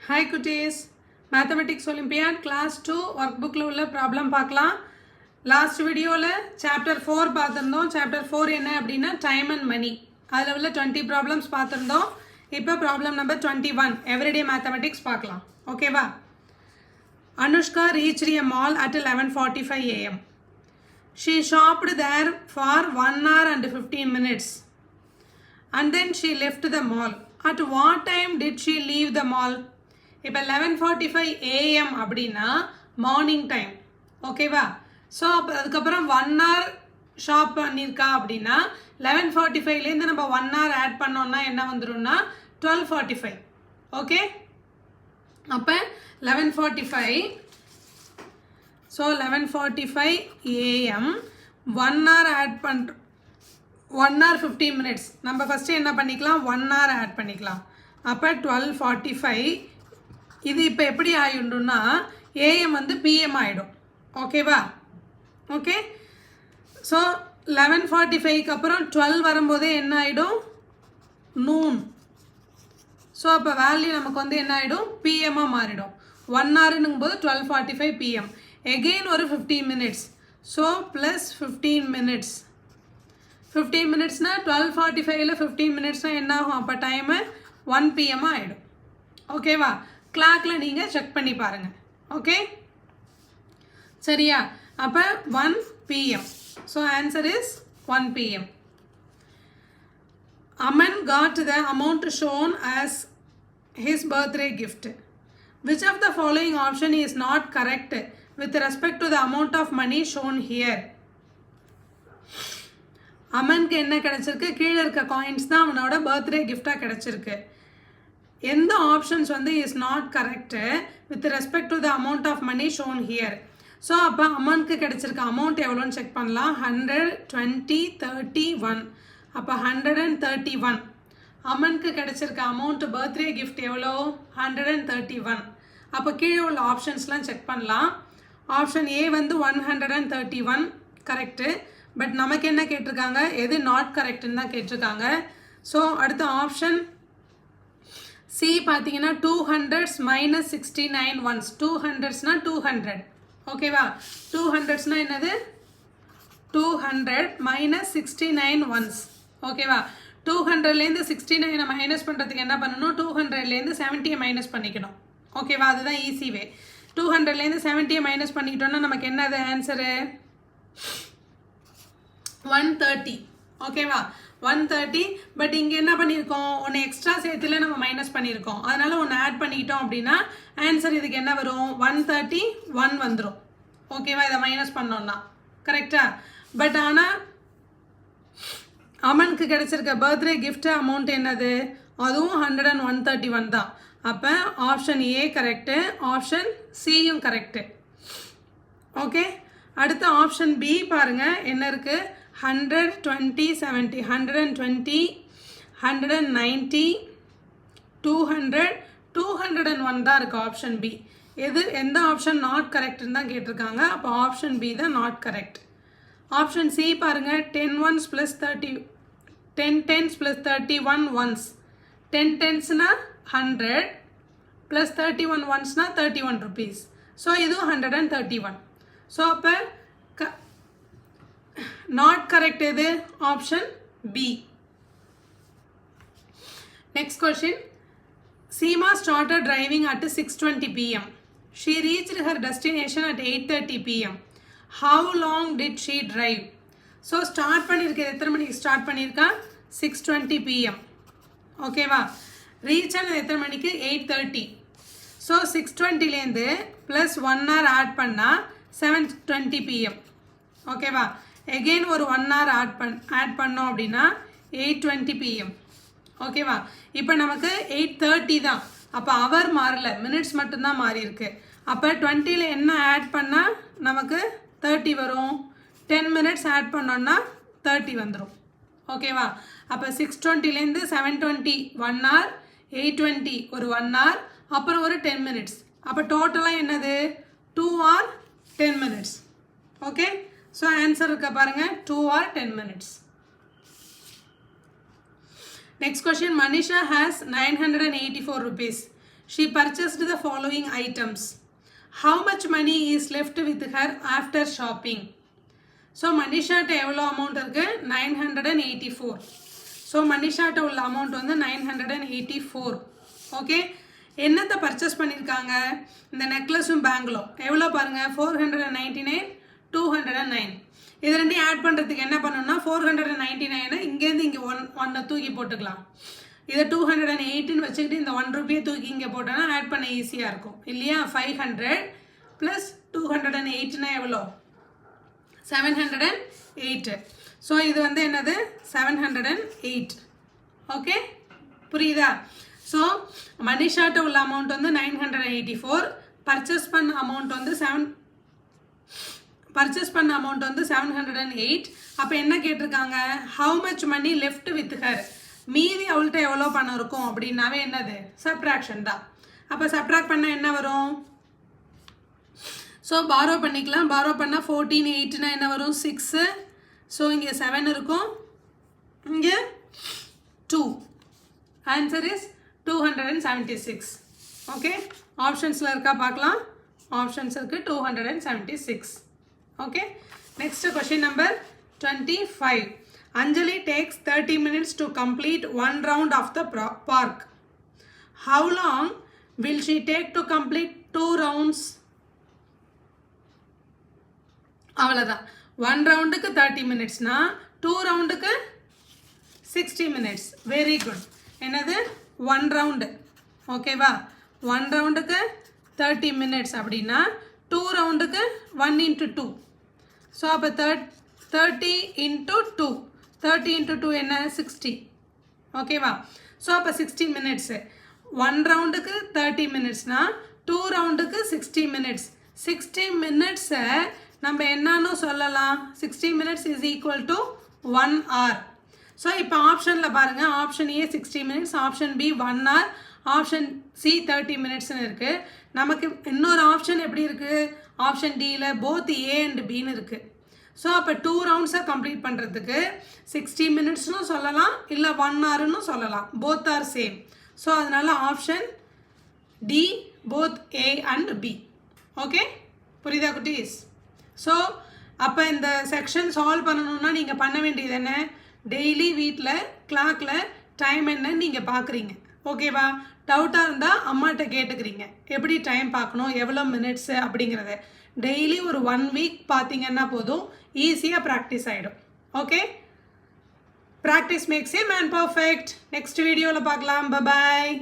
Hi குட்டீஸ், mathematics olympiad class 2 work புக்கில் உள்ள ப்ராப்ளம் பார்க்கலாம். லாஸ்ட் வீடியோவில் சாப்டர் 4 பார்த்துருந்தோம். சாப்டர் 4 என்ன அப்படின்னா டைம் அண்ட் மணி. அதில் உள்ள 20 ப்ராப்ளம்ஸ் பார்த்துருந்தோம். இப்போ ப்ராப்ளம் நம்பர் 21 எவ்ரிடே மேத்தமெட்டிக்ஸ் பார்க்கலாம். ஓகேவா? Anushka reached a mall at 11:45 a.m. She shopped there for 1 hour and 15 minutes. And then she left the mall. At what time did she leave the mall? இப்போ 11:45 AM அப்படின்னா morning time. ஓகேவா? So அப்போ அதுக்கப்புறம் 1 hour shop பண்ணியிருக்கா அப்படின்னா 11:45லேருந்து நம்ம 1 hour add பண்ணோன்னா என்ன வந்துடும்னா 12:45. ஓகே, அப்போ 11:45. ஸோ 11:45 AM 1 hour ஆட் பண்ணுறோம். 1 hour 15 minutes. நம்ம ஃபஸ்ட்டு என்ன பண்ணிக்கலாம், 1 hour ஆட் பண்ணிக்கலாம். அப்போ 12:45. இது இப்போ எப்படி ஆகிடும்னா ஏஎம் வந்து பிஎம் ஆகிடும். ஓகேவா? ஓகே, ஸோ 11:45க்கு அப்புறம் 12 வரும்போதே என்ன ஆகிடும், நூன். ஸோ அப்போ வேல்யூ நமக்கு வந்து என்ன ஆகிடும், பிஎம்மாக மாறிடும். 1 hourனுங்கும் போது 12:45 PM. எகெயின் ஒரு 15 minutes. So plus 15 minutes. 15 minutesனால் 12:45ல் 15 minutesனால் என்ன ஆகும், அப்போ டைமு 1 PM ஆகிடும். ஓகேவா? கிளாக்கில் நீங்கள் செக் பண்ணி பாருங்கள். ஓகே, சரியா? அப்போ 1 PM. So answer is 1 PM. Aman got the amount shown as his birthday gift. Which of the following option is not correct with respect to the amount of money shown here? அமனுக்கு என்ன கிடச்சிருக்கு, கீழே இருக்க coins தான் அவனோட birthday கிஃப்டாக கிடச்சிருக்கு. எந்த options வந்து is not correct with respect to the amount of money shown here? So அப்போ அமௌண்ட்க்கு கிடச்சிருக்க அமௌண்ட் எவ்வளோன்னு செக் பண்ணலாம். 100, 20, 31. அப்போ 131. அமனுக்கு கிடச்சிருக்க அமௌண்ட் பர்த்டே கிஃப்ட் எவ்வளோ, 131. அப்போ கீழே உள்ள ஆப்ஷன்ஸ்லாம் செக் பண்ணலாம். ஆப்ஷன் ஏ வந்து 131 கரெக்டு. பட் நமக்கு என்ன கேட்டிருக்காங்க, எது நாட் கரெக்டுன்னு தான் கேட்டிருக்காங்க. ஸோ அடுத்த ஆப்ஷன் சி பார்த்தீங்கன்னா 200s minus 69 ones. 200ஸ்னா 200. ஓகேவா? 200ஸ்னா என்னது, 200 minus 69 ones. ஓகேவா? 200லேருந்து 69 மைனஸ் பண்ணுறதுக்கு என்ன பண்ணணும், 200லேருந்து 70 மைனஸ் பண்ணிக்கணும். ஓகேவா? அதுதான் ஈஸி வே. 200லேருந்து 70 மைனஸ் பண்ணிக்கிட்டோன்னா நமக்கு என்னது ஆன்சரு, 130. ஓகேவா? 130. பட் இங்கே என்ன பண்ணியிருக்கோம், ஒன்று எக்ஸ்ட்ரா சேர்த்துல நம்ம மைனஸ் பண்ணியிருக்கோம். அதனால் ஒன்று ஆட் பண்ணிக்கிட்டோம் அப்படின்னா ஆன்சர் இதுக்கு என்ன வரும், 131 வந்துடும். ஓகேவா? இதை மைனஸ் பண்ணோம்னா கரெக்டா? பட் ஆனால் அமனுக்கு கிடச்சிருக்க பர்த்டே கிஃப்ட் அமௌண்ட் என்னது, அதுவும் 100 and 131 தான். அப்போ ஆப்ஷன் ஏ கரெக்டு, ஆப்ஷன் சியும் கரெக்டு. ஓகே, அடுத்த ஆப்ஷன் பி பாருங்கள் என்ன இருக்குது, 100, 20, 70. 120, 190, 200, 201 தான் இருக்குது ஆப்ஷன் பி. எந்த ஆப்ஷன் நாட் கரெக்டுன்னு தான் கேட்டிருக்காங்க. அப்போ ஆப்ஷன் பி தான் நாட் கரெக்ட். ஆப்ஷன் சி பாருங்கள், 10 ones plus 30, 10 tens plus 31 ones. 10 tensனா 100 plus 31 onesனா 31 rupees. ஸோ இதுவும் 131. ஸோ அப்போ நாட் கரெக்ட் எது, option B. Next question. Seema started driving at 6:20 PM. She reached her destination at 8:30 PM. How long did she drive? So start பண்ணியிருக்க எத்தனை மணிக்கு start பண்ணியிருக்கா, 6:20 PM. ஓகேவா? ரீச் ஆனது எத்தனை மணிக்கு, 8:30. ஸோ 6:20லேருந்து ப்ளஸ் 1 hour ஆட் பண்ணால் 7:20 PM. ஓகேவா? எகெயின் ஒரு 1 hour ஆட் பண்ணோம் அப்படின்னா 8:20 PM. ஓகேவா? இப்போ நமக்கு 8:30 தான். அப்போ அவர் மாறல, மினிட்ஸ் மட்டும்தான் மாறி இருக்கு. அப்போ 20ல் என்ன ஆட் பண்ணால் நமக்கு 30 வரும். 10 minutes ஆட் பண்ணோன்னா 30 வந்துடும். ஓகேவா? அப்போ 6:20லேருந்து 7:20 1 hour, 8:20 ஒரு 1 hour, அப்புறம் ஒரு 10 minutes. அப்போ டோட்டலாக என்னது, 2 or 10 minutes. Okay, so answer இருக்க பாருங்கள், 2 or 10 minutes. Next question. Manisha has 984 rupees. she purchased the following items. How much money is left with her after shopping? So மனிஷாட்ட எவ்வளோ அமௌண்ட் இருக்கு 984. ஸோ மனிஷாட்ட உள்ள அமௌண்ட் வந்து 984. Okay, என்னத்தை purchase பண்ணியிருக்காங்க? இந்த நெக்லஸும் பேங்கிளும் எவ்வளோ பாருங்கள், 499, 209. இது ரெண்டையும் ஆட் பண்ணுறதுக்கு என்ன பண்ணணும்னா 499 இங்கேருந்து இங்கே ஒன்னை தூக்கி போட்டுக்கலாம். இதை 208ன்னு வச்சுக்கிட்டு இந்த 1 ரூபியை தூக்கி இங்கே போட்டோன்னா ஆட் பண்ண ஈஸியாக இருக்கும் இல்லையா? 500 ப்ளஸ் 208னா எவ்வளோ? 708. ஸோ இது வந்து என்னது 708. ஓகே, புரியுதா? ஸோ மனிஷாட்ட உள்ள அமௌண்ட் வந்து 984, பர்ச்சேஸ் பண்ண அமௌண்ட் வந்து 708. அப்போ என்ன கேட்டிருக்காங்க? How much money left with her, மீதி அவள்கிட்ட எவ்வளோ பணம் இருக்கும் அப்படின்னாவே என்னது சப்ட்ராக்ஷன் தான். அப்போ சப்ட்ராக்ட் பண்ணால் என்ன வரும்? ஸோ பாரோ பண்ணிக்கலாம். பாரோ பண்ணால் 14,8னா என்ன வரும்? 6. ஸோ இங்கே 7 இருக்கும், இங்கே 2. Answer is 276. ஓகே, ஆப்ஷன்ஸில் இருக்கா பார்க்கலாம். ஆப்ஷன்ஸ் இருக்குது 276. Okay, next question number 25. Anjali takes 30 minutes to complete one round of the park. How long will she take to complete 2 rounds? அவ்வளோதான். 1 ரவுண்டுக்கு 30 மினிட்ஸ்னா 2 ரவுண்டுக்கு 60 மினிட்ஸ். Very good. என்னது 1 ரவுண்டு? ஓகேவா? 1 ரவுண்டுக்கு 30 minutes அப்படின்னா 2 ரவுண்டுக்கு 1 into 2. So அப்போ 30 into 2. 30 into 2 என்ன? 60. ஓகேவா? So அப்போ 60 minutes. 1 ரவுண்டுக்கு 30 மினிட்ஸ்னா 2 ரவுண்டுக்கு 60 minutes. 60 மினிட்ஸை நம்ம என்னன்னு சொல்லலாம்? 60 minutes is equal to 1 hour. So இப்போ ஆப்ஷனில் பாருங்கள், option A 60 minutes, option B 1 hour, option C 30 மினிட்ஸ்னு இருக்குது. நமக்கு இன்னொரு ஆப்ஷன் எப்படி இருக்குது? ஆப்ஷன் டியில் போத் ஏ அண்ட் பின்னு இருக்குது. ஸோ அப்போ 2 ரவுண்ட்ஸை கம்ப்ளீட் பண்ணுறதுக்கு 60 மினிட்ஸ்னு சொல்லலாம், இல்லை 1 hourன்னு சொல்லலாம். Both are same. ஸோ அதனால் option D, both A and B. Okay, புரியுதா குட்டீஸ்? ஸோ அப்போ இந்த செக்ஷன் சால்வ் பண்ணணுன்னா நீங்கள் பண்ண வேண்டியது என்ன? டெய்லி வீட்டில் கிளாக்கில் டைம் என்னன்னு நீங்கள் பார்க்குறீங்க. ஓகேவா? டவுட்டாக இருந்தால் அம்மாட்ட கேட்டுக்கிறீங்க எப்படி டைம் பார்க்கணும், எவ்வளோ மினிட்ஸு அப்படிங்கிறத. டெய்லி ஒரு 1 வீக் பார்த்தீங்கன்னா போதும், ஈஸியாக ப்ராக்டிஸ் ஆகிடும். Okay, practice makes a man perfect. Next வீடியோவில் பார்க்கலாம். பாய்.